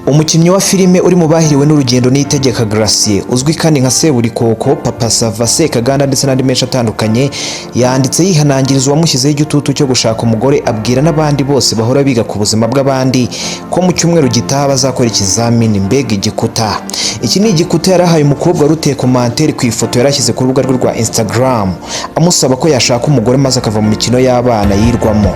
umukinnyi wa filime uri mu bahiriwe n'urugendo Niyitegeka Gracie uzwi kandi nka Seburikoko, Papa Sava, Sekaganda ndetse n'andi menshi atandukanye, yanditse yihanangiriza uwamushyizeho igitutu cyo gushaka umugore, abwira n'abandi bose bahora biga ku buzima bw'abandi ko mu cyumweru gitaha bazakora ikizamini. Mbega igikuta! Iki ni igikuta yarahaye umukobwa ruteye commentaire ku ifoto yarashyize ku rubuga rwe rwa Instagram amusaba ko yashaka umugore maze akava mu mikino y'abana yirwamo.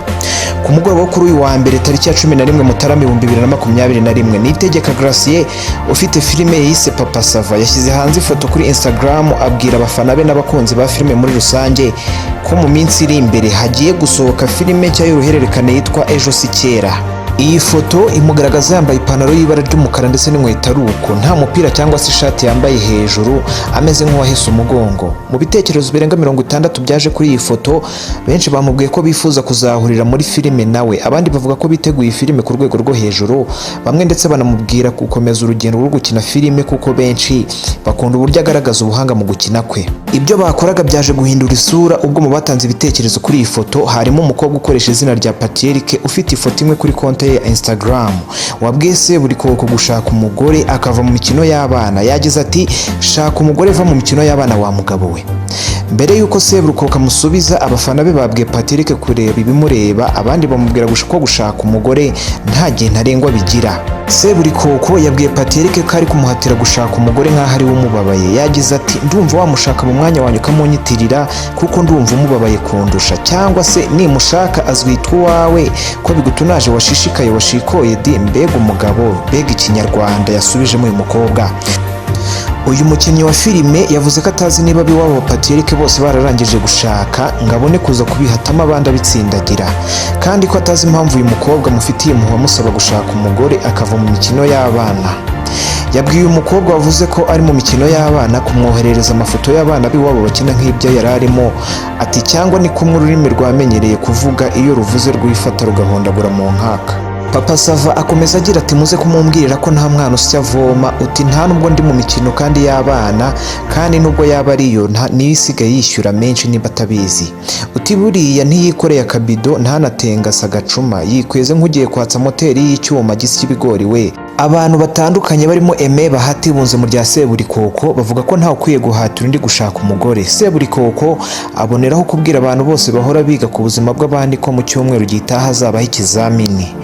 Ku mugoroba kuri uyu wa mbere tariki ya 11 Mutarama 2021, Niyitegeka Gracie ufite filime yise Papa Sava yashyize hanze ifoto kuri Instagram abwira abafana be n'abakunzi ba filime muri rusange ko mu minsi iri imbere hagiye gusohoka filime nshya y'uruhererekane yitwa Ejo si kera. Iyi foto imugaragaza yambaye ipantaro y'ibara ry'umukara ndetse n'inkweto ari uko, nta mupira cyangwa se ishati yambaye hejuru, ameze nk'uwahese umugongo. Mu bitekerezo birenga 60 byaje kuri iyi foto, benshi bamubwiye ko bifuza kuzahurira muri filime nawe, abandi bavuga ko biteguye filime ku rwego rwo hejuru, bamwe ndetse banamubwira gukomeza urugendo rwo gukina filime kuko benshi bakunda uburyo agaragaza ubuhanga mu gukina kwe. Ibyo bakoraga byaje guhindura isura ubwo mu batanze ibitekerezo kuri iyi foto harimo umukobwa ukoresha izina rya Patrick ufite ifoto imwe kuri konti ya Instagram wabwiye Seburikoko gushaka umugore akava mu mikino y'abana. Yagize ati, shaka umugore va mu mikino y'abana wa mugabo we. Mbere yuko Seburikoko amusubiza, abafana be babwiye Patrick kureba ibimureba, abandi bamubwira ko gushaka umugore nta gihe ntarengwa bigira. Seburikoko yabwiye Patrick ko ari kumuhatira gushaka umugore nk'aho ari we umubabaye. Yagize ati, ndumva wamushaka mu mwanya wanyu ukamunyitirira kuko ndumva umubabaye kundusha, cyangwa se nimushaka azwitwa uwawe ko bigutunaje washishikaye washikoye di. Mbega umugabo, mbega ikinyarwanda yasubijemo uyu mukobwa. Uyu mukinnyi wa filime yavuze ko atazi niba biwabo Patrick bose bararangije gushaka ngo abone kuza kubihatamo abandi abitsindagira, kandi ko atazi impamvu uyu mukobwa mufitiye impuhwe amusaba gushaka umugore akava mu mikino y'abana. Yabwiye umukobwa wavuze ko ari mu mikino y'abana kumwoherereza amafoto y'abana biwabo bakina nk'ibyo yari arimo, ati cyangwa ni kumwe ururimi rwamenyereye kuvuga iyo ruvuze rwifata rugahondagura mu nkaka. Papa Sava akomeza agira ati, muze kumumbwirira ko nta mwana usya avoma, uti nta nubwo ndi mu mikino kandi y'abana, kandi nubwo yaba ariyo niyo isigaye yishyura menshi niba atabizi. Uti buriya ntiyikoreye akabido ntanatengasa agacuma, yikweze nk'ugiye kwatsa moteri y'icyuma gisya ibigori we. Abantu batandukanye barimo Aime Bahati bunze mu rya Seburikoko bavuga ko ntawe ukwiye guhatira undi gushaka umugore. Seburikoko aboneraho kubwira abantu bose bahora biga ku buzima bw'abandi ko mu cyumweru gitaha hazabaho ikizamini.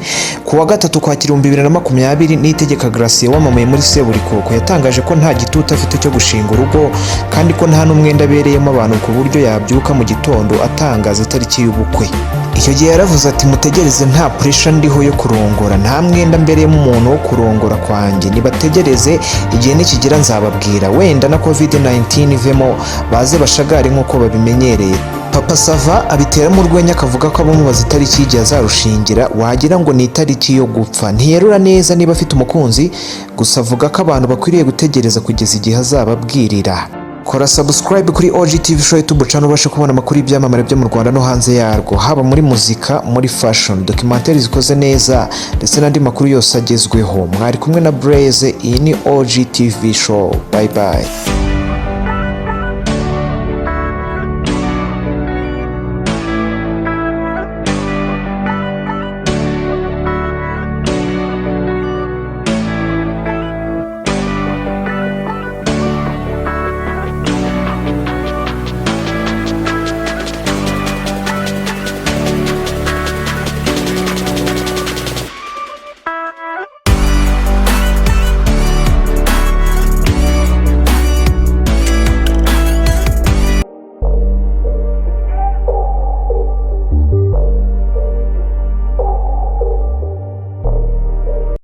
Ku wa 3 Ukwakira 2020, Niyitegeka Gracie wamamaye muri Seburikoko yatangaje ko nta gitutu afite cyo gushinga urugo kandi ko nta n'umwenda abereyemo abantu ku buryo yabyuka mu gitondo atangaza itariki y'ubukwe. Icyo gihe yaravuze ati, mutegereze nta pressure ndiho yo kurongora, nta mwenda mbereyemo umuntu wo kurongora kwanjye, nibategereze igihe nikigera nzababwira, wenda na COVID-19 ivemo baze bashagare nk'uko babimenyereye. Papa Sava abiteramo urwenya akavuga ko abamubaza itariki y'igihe azarushingira wagira ngo ni itariki yo gupfa. Ntiyerura neza niba afite umukunzi, gusa avuga ko abantu bakwiriye gutegereza kugeza igihe azababwirira. Kora subscribe kuri OG-TV-show YouTube channel ubashe kubona amakuru y'ibyamamare byo mu Rwanda no hanze yarwo, haba muri muzika, muri fashion, documentaire zikoze neza ndetse n'andi makuru yose agezweho. Mwari kumwe na Blaze, iyi ni OG-TV-show. Bye bye.